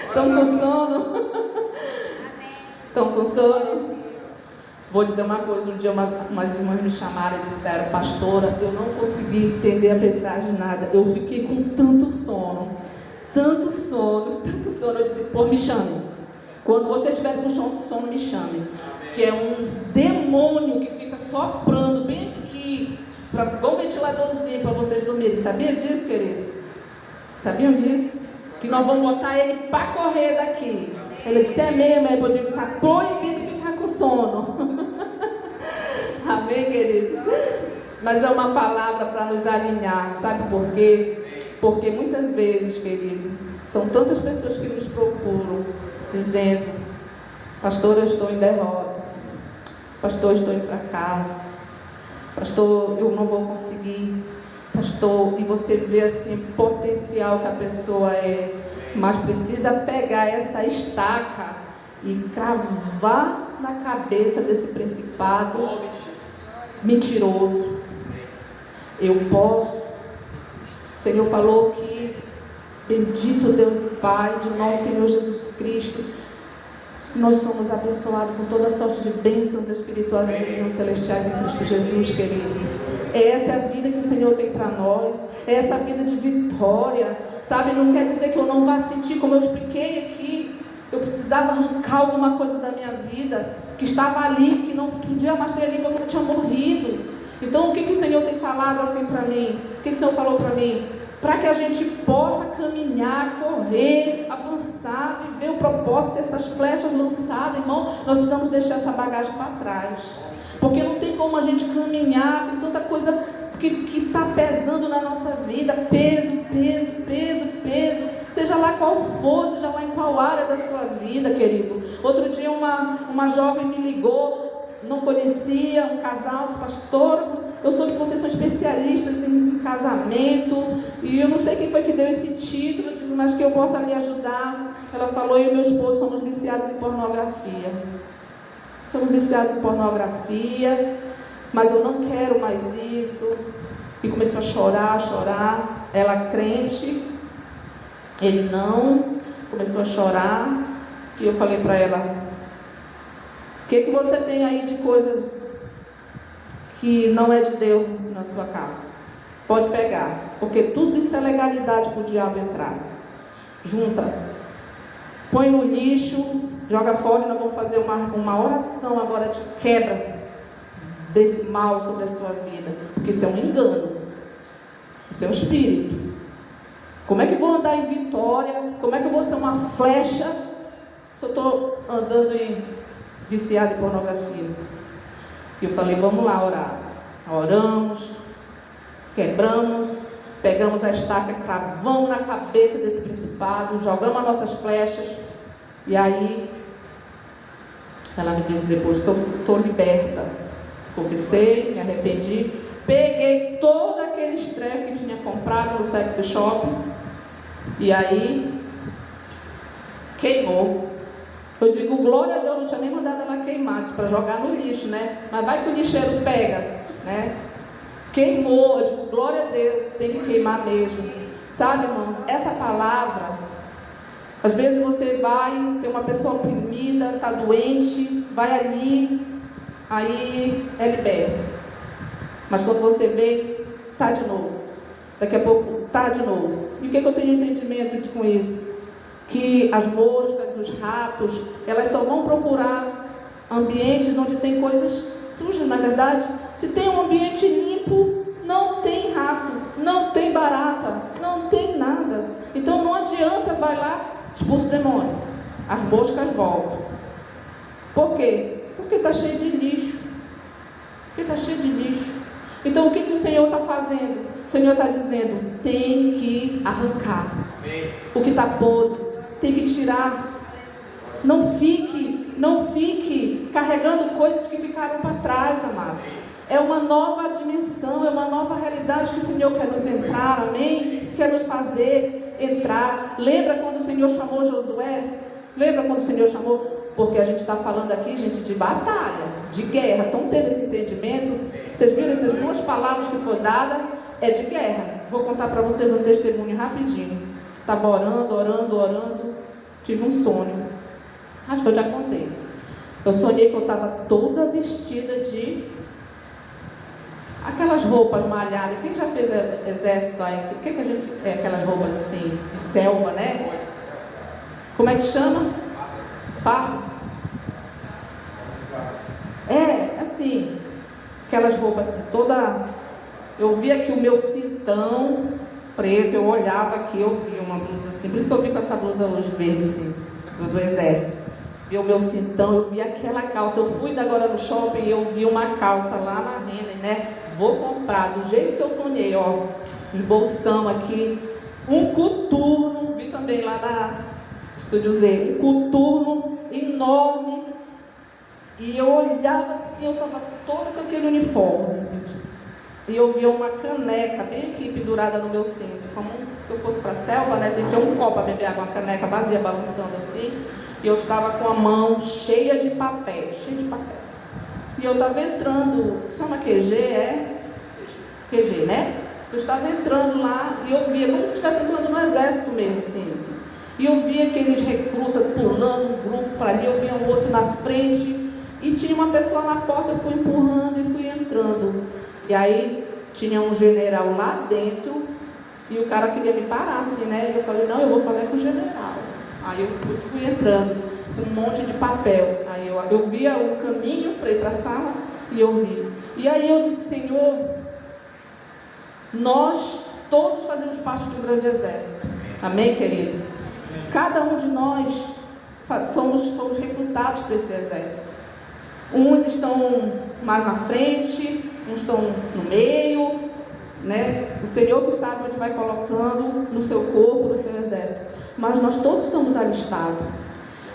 Estão com sono? Estão com sono? Vou dizer uma coisa: um dia umas irmãs me chamaram e disseram: pastora, eu não consegui entender a mensagem, nada. Eu fiquei com tanto sono. Eu disse: pô, me chame. Quando você estiver com sono, me chame. Que é um demônio que fica soprando bem aqui, igual um ventiladorzinho para vocês dormirem. Sabia disso, querido? Sabiam disso? Que nós vamos botar ele para correr daqui. Ele disse: é mesmo, eu digo: está proibido ficar com sono. Amém, querido? Mas é uma palavra para nos alinhar. Sabe por quê? Porque muitas vezes, querido, são tantas pessoas que nos procuram dizendo: pastor, eu estou em derrota. Pastor, eu estou em fracasso. Pastor, eu não vou conseguir. Pastor, e você vê assim o potencial que a pessoa é, mas precisa pegar essa estaca e cravar na cabeça desse principado mentiroso. Eu posso. O Senhor falou que bendito Deus e Pai de nosso Senhor Jesus Cristo, nós somos abençoados com toda sorte de bênçãos espirituais nas regiões celestiais em Cristo Jesus, querido. Essa é a vida que o Senhor tem para nós. É essa vida de vitória, sabe? Não quer dizer que eu não vá sentir, como eu expliquei aqui, eu precisava arrancar alguma coisa da minha vida que estava ali, que não podia mais ter ali, porque eu tinha morrido. Então o que o Senhor tem falado assim para mim? O que o Senhor falou para mim? Para que a gente possa caminhar, correr, avançar, viver o propósito, essas flechas lançadas, irmão, nós precisamos deixar essa bagagem para trás. Porque não tem como a gente caminhar com tanta coisa que está pesando na nossa vida. Peso. Seja lá qual for, seja lá em qual área da sua vida, querido. Outro dia uma jovem me ligou, não conhecia, um casal de pastor. eu soube que vocês são especialistas em casamento, e eu não sei quem foi que deu esse título, mas que eu possa lhe ajudar. Ela falou: eu e meu esposo somos viciados em pornografia. Somos viciados em pornografia, mas eu não quero mais isso. E começou a chorar. Ela crente, ele não, começou a chorar. E eu falei para ela: o que você tem aí de coisa que não é de Deus na sua casa? Pode pegar, porque tudo isso é legalidade para o diabo entrar. Junta, põe no lixo, joga fora, e nós vamos fazer uma oração agora de quebra desse mal sobre a sua vida, porque isso é um engano, isso é um espírito. Como é que eu vou andar em vitória? Como é que eu vou ser uma flecha se eu estou andando viciado em pornografia? E eu falei: vamos lá orar. Oramos, quebramos, pegamos a estaca, cravamos na cabeça desse principado, jogamos as nossas flechas. E aí ela me disse depois: estou liberta. Confessei, me arrependi, peguei todo aquele estresse que tinha comprado no sex shop, e aí queimou. Eu digo glória a Deus, não tinha nem mandado ela queimar, para jogar no lixo, né? Mas vai que o lixeiro pega, né? Queimou. Eu digo glória a Deus, tem que queimar mesmo. Sabe, irmãos, essa palavra, às vezes você vai ter uma pessoa oprimida, está doente, vai ali, aí é liberta. Mas quando você vê, está de novo. Daqui a pouco está de novo. E o que eu tenho entendimento com isso? Que as moscas, os ratos, elas só vão procurar ambientes onde tem coisas sujas, na verdade. Se tem um ambiente limpo, não tem rato, não tem barata, não tem nada. Então não adianta, vai lá, expulsa o demônio. As moscas voltam. Por quê? Porque está cheio de lixo. Porque está cheio de lixo. Então o que o Senhor está fazendo? O Senhor está dizendo: tem que arrancar o que está podre, tem que tirar. Não fique carregando coisas que ficaram para trás, amados. É uma nova dimensão, é uma nova realidade que o Senhor quer nos entrar, amém? Quer nos fazer entrar. Lembra quando o Senhor chamou Josué? Lembra quando o Senhor chamou? Porque a gente está falando aqui, gente, de batalha, de guerra. Estão tendo esse entendimento? Vocês viram essas duas palavras que foi dada? É de guerra. Vou contar para vocês um testemunho rapidinho. Estava orando. Tive um sonho. Acho que eu já contei. Eu sonhei que eu estava toda vestida de aquelas roupas malhadas. Quem já fez exército aí? O que a gente... aquelas roupas assim, de selva, né? Como é que chama? Farda? Assim, aquelas roupas assim, toda... Eu vi aqui o meu cintão preto, eu olhava aqui, eu vi uma blusa assim, por isso que eu vim com essa blusa hoje verde assim, do exército. Vi o meu cintão, eu vi aquela calça, eu fui agora no shopping e eu vi uma calça lá na Renner, né? Vou comprar, do jeito que eu sonhei, ó, os bolsão aqui, um coturno, vi também lá na Estúdio Z, um coturno enorme, e eu olhava assim, eu estava toda com aquele uniforme, e eu via uma caneca bem aqui pendurada no meu cinto, como se eu fosse para a selva, né? Tem que ter um copo para beber água, uma caneca vazia balançando assim, e eu estava com a mão cheia de papel. E eu estava entrando, chama QG, QG, né? Eu estava entrando lá e eu via, como se estivesse entrando no exército mesmo, assim. E eu via aqueles recrutas pulando um grupo para ali, eu via um outro na frente, e tinha uma pessoa na porta, eu fui empurrando e fui entrando. E aí tinha um general lá dentro, e o cara queria me parar assim, né? E eu falei: não, eu vou falar com o general. Aí eu fui entrando, com um monte de papel. Aí eu via o caminho para ir para a sala, e eu vi. E aí eu disse: Senhor, nós todos fazemos parte de um grande exército. Amém, querido? Cada um de nós fomos recrutados para esse exército. Uns estão mais na frente, uns estão no meio, né? O Senhor que sabe onde vai colocando no seu corpo, no seu exército. Mas nós todos estamos alistados.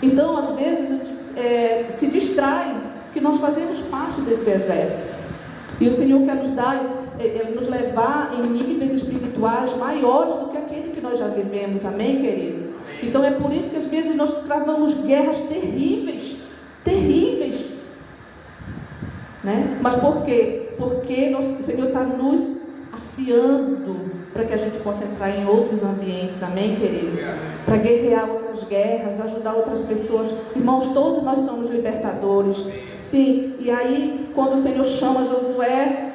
Então, às vezes, se distrai que nós fazemos parte desse exército. E o Senhor quer nos dar, nos levar em níveis espirituais maiores do que aquele que nós já vivemos. Amém, querido? Então é por isso que às vezes nós travamos guerras terríveis. Terríveis. Né? Mas por quê? Porque o Senhor está nos afiando para que a gente possa entrar em outros ambientes. Amém, querido? Para guerrear outras guerras, ajudar outras pessoas. Irmãos, todos nós somos libertadores. Sim, e aí quando o Senhor chama Josué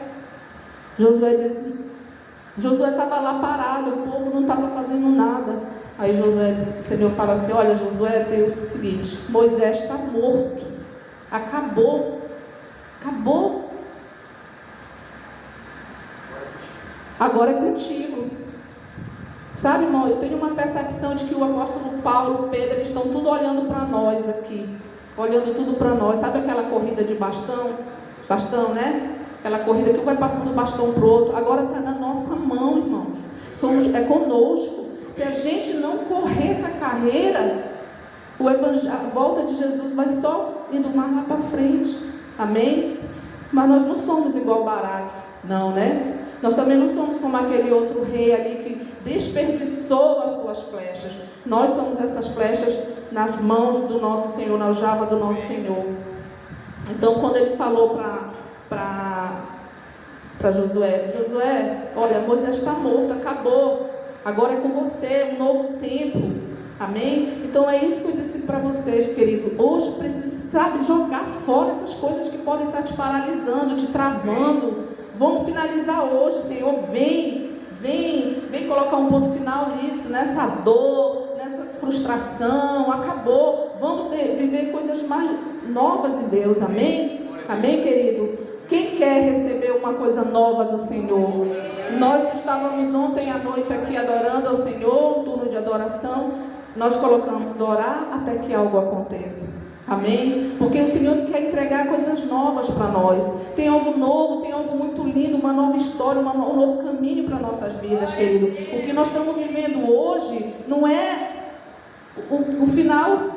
estava lá parado, o povo não estava fazendo nada. Aí o Senhor fala assim: olha, Josué, tem o seguinte, Moisés está morto, acabou. Agora é contigo. Sabe, irmão, eu tenho uma percepção de que o apóstolo Paulo, Pedro, eles estão tudo olhando para nós aqui. Olhando tudo para nós. Sabe aquela corrida de bastão? Bastão, né? Aquela corrida que um vai passando o bastão para o outro. Agora está na nossa mão, irmãos. É conosco. Se a gente não correr essa carreira, a volta de Jesus vai só indo mais lá para frente. Amém? Mas nós não somos igual Baraque. Não, né? Nós também não somos como aquele outro rei ali que desperdiçou as suas flechas. Nós somos essas flechas nas mãos do nosso Senhor, na aljava do nosso Senhor. Então, quando ele falou para Josué, olha, Moisés está morto, acabou, agora é com você, um novo tempo. Amém? Então é isso que eu disse para vocês, querido. Hoje precisa, sabe, jogar fora essas coisas que podem estar te paralisando, te travando. Vamos finalizar hoje, Senhor, vem colocar um ponto final nisso, nessa dor, nessa frustração, acabou. Vamos viver coisas mais novas em Deus, amém? Amém, querido? Quem quer receber uma coisa nova do Senhor? Nós estávamos ontem à noite aqui adorando ao Senhor, um turno de adoração. Nós colocamos orar até que algo aconteça. Amém? Porque o Senhor quer entregar coisas novas para nós. Tem algo novo, tem algo muito lindo, uma nova história, um novo caminho para nossas vidas, querido. O que nós estamos vivendo hoje não é o final,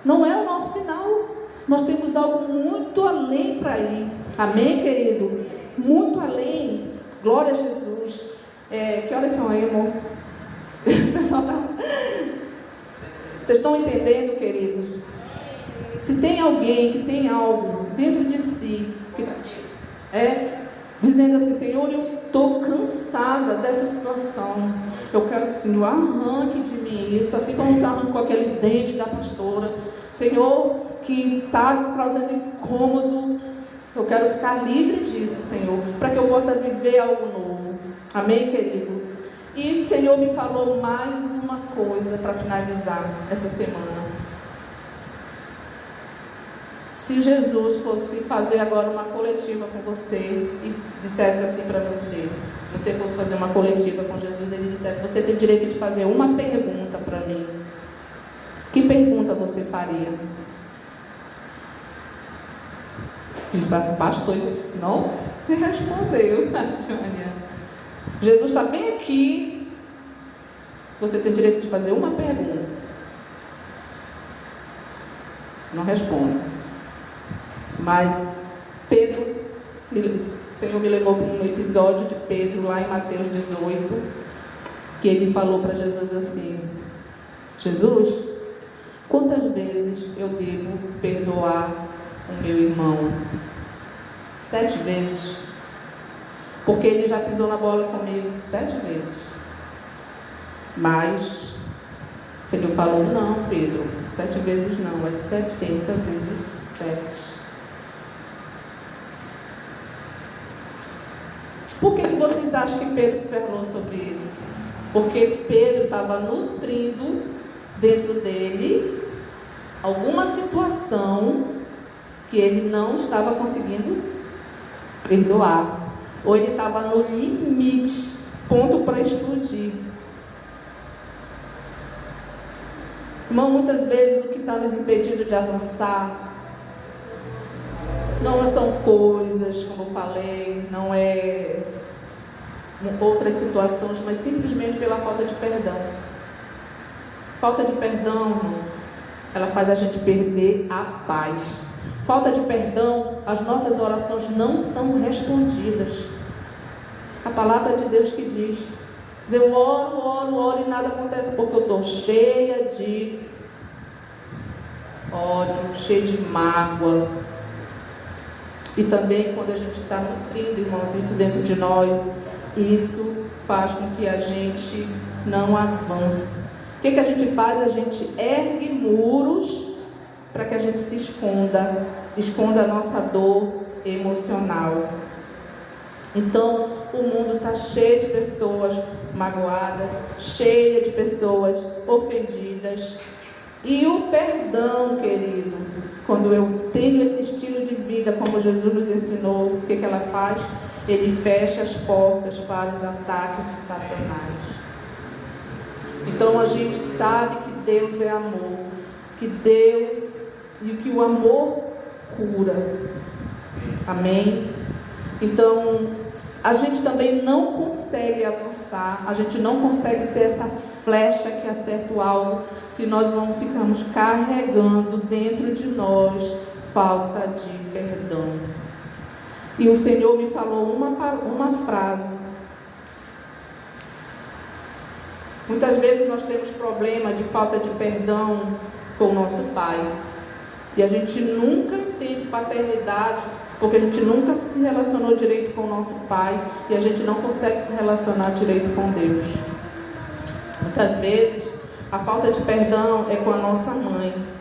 não é o nosso final. Nós temos algo muito além para ir. Amém, querido? Muito além. Glória a Jesus. Que horas são aí, amor? O pessoal está... Vocês estão entendendo, queridos? Se tem alguém que tem algo dentro de si, dizendo assim: Senhor, eu estou cansada dessa situação, eu quero que o Senhor arranque de mim isso, assim como se arrancou aquele dente da pastora, Senhor, que está trazendo incômodo, eu quero ficar livre disso, Senhor, para que eu possa viver algo novo. Amém, querido? E o Senhor me falou mais uma coisa para finalizar essa semana. Se Jesus fosse fazer agora uma coletiva com você e dissesse assim para você, você fosse fazer uma coletiva com Jesus, ele dissesse: você tem direito de fazer uma pergunta para mim. Que pergunta você faria? Diz para o pastor: não me respondeu. Jesus está bem aqui. Você tem direito de fazer uma pergunta. Não responda. Mas o Senhor me levou para um episódio de Pedro lá em Mateus 18, que ele falou para Jesus assim: Jesus, quantas vezes eu devo perdoar o meu irmão? 7 vezes. Porque ele já pisou na bola comigo 7 vezes. Mas o Senhor falou: não, Pedro, 7 vezes não, é 70 vezes 7. Por que vocês acham que Pedro falou sobre isso? Porque Pedro estava nutrindo dentro dele alguma situação que ele não estava conseguindo perdoar. Ou ele estava no limite, ponto para explodir. Irmão, muitas vezes o que está nos impedindo de avançar não são coisas, como eu falei, não é outras situações, mas simplesmente pela falta de perdão. Falta de perdão, irmão, ela faz a gente perder a paz. falta de perdão, as nossas orações não são respondidas. A palavra de Deus que diz: eu oro e nada acontece, porque eu estou cheia de ódio, cheia de mágoa. E também quando a gente está nutrindo, irmãos, isso dentro de nós, isso faz com que a gente não avance. O que a gente faz? A gente ergue muros para que a gente se esconda a nossa dor emocional. Então, o mundo está cheio de pessoas magoadas, cheio de pessoas ofendidas. E o perdão, querido, quando eu tenho esse estilo de vida, como Jesus nos ensinou, o que ela faz? Ele fecha as portas para os ataques de Satanás. Então a gente sabe que Deus é amor, que Deus e que o amor cura. Amém? Então a gente também não consegue avançar, a gente não consegue ser essa flecha que acerta o alvo se nós vamos ficarmos carregando dentro de nós falta de perdão. E o Senhor me falou uma frase. Muitas vezes nós temos problema de falta de perdão com o nosso pai. E a gente nunca entende paternidade, porque a gente nunca se relacionou direito com o nosso pai. E a gente não consegue se relacionar direito com Deus. Muitas vezes a falta de perdão é com a nossa mãe.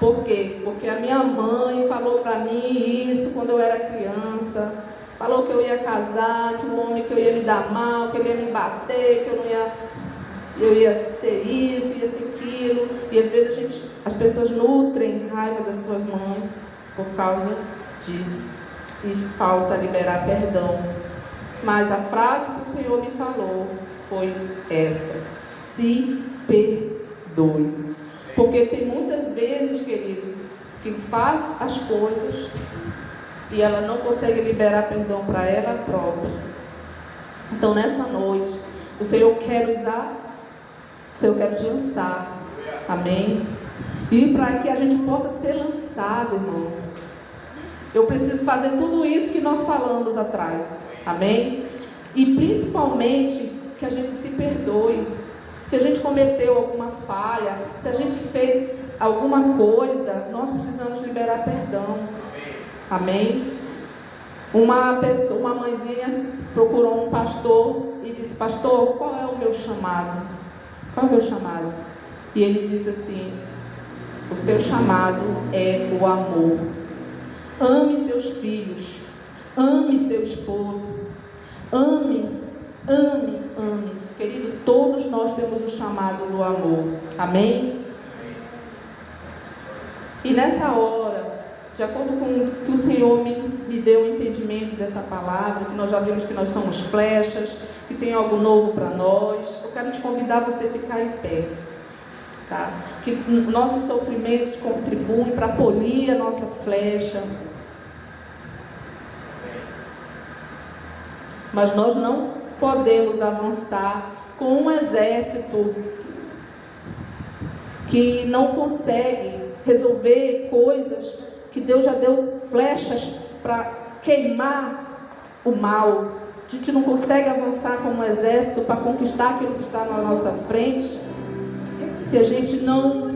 Por quê? Porque a minha mãe falou para mim isso quando eu era criança. Falou que eu ia casar, que o homem que eu ia me dar mal, que ele ia me bater, que eu ia ser isso, ia ser aquilo. E às vezes as pessoas nutrem raiva das suas mães por causa disso. E falta liberar perdão. Mas a frase que o Senhor me falou foi essa: se perdoe. Porque tem muitas vezes, querido, que faz as coisas e ela não consegue liberar perdão para ela própria. Então nessa noite, o Senhor quer usar, o Senhor quer te lançar. Amém? E para que a gente possa ser lançado, irmãos, eu preciso fazer tudo isso que nós falamos atrás. Amém? E principalmente que a gente se perdoe. Se a gente cometeu alguma falha, se a gente fez alguma coisa, nós precisamos liberar perdão. Amém? Uma mãezinha procurou um pastor e disse: pastor, qual é o meu chamado? Qual é o meu chamado? E ele disse assim: o seu chamado é o amor. Ame seus filhos, ame seu esposo, ame. Querido, todos nós temos o chamado do amor. Amém? E nessa hora, de acordo com o que o Senhor me deu o entendimento dessa palavra, que nós já vimos que nós somos flechas, que tem algo novo para nós, eu quero te convidar a você ficar em pé. Tá? Que nossos sofrimentos contribuem para polir a nossa flecha. Mas nós não podemos avançar com um exército que não consegue resolver coisas, que Deus já deu flechas para queimar o mal. A gente não consegue avançar como um exército para conquistar aquilo que está na nossa frente, se a gente não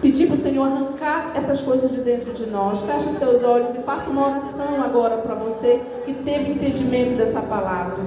pedir para o Senhor arrancar essas coisas de dentro de nós. Feche seus olhos e faça uma oração agora para você que teve entendimento dessa palavra.